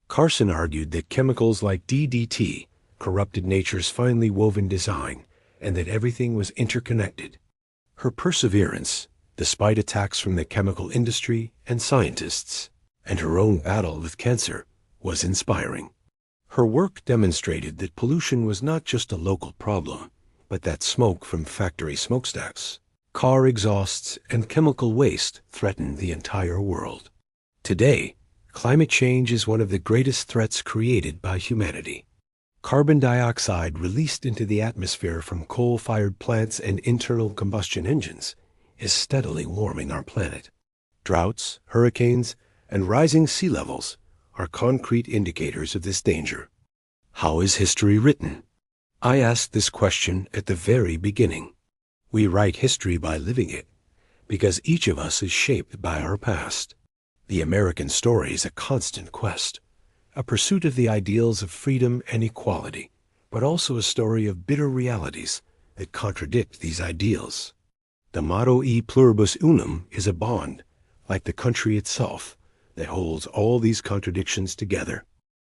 Carson argued that chemicals like DDT corrupted nature's finely woven design and that everything was interconnected. Her perseverance, despite attacks from the chemical industry and scientists, and her own battle with cancer, was inspiring. Her work demonstrated that pollution was not just a local problem, but that smoke from factory smokestacks, car exhausts, and chemical waste threatened the entire world. Today, climate change is one of the greatest threats created by humanity. Carbon dioxide released into the atmosphere from coal-fired plants and internal combustion engines is steadily warming our planet. Droughts, hurricanes, and rising sea levels are concrete indicators of this danger. How is history written? I asked this question at the very beginning. We write history by living it, because each of us is shaped by our past. The American story is a constant quest, a pursuit of the ideals of freedom and equality, but also a story of bitter realities that contradict these ideals. The motto E pluribus unum is a bond, like the country itself, that holds all these contradictions together.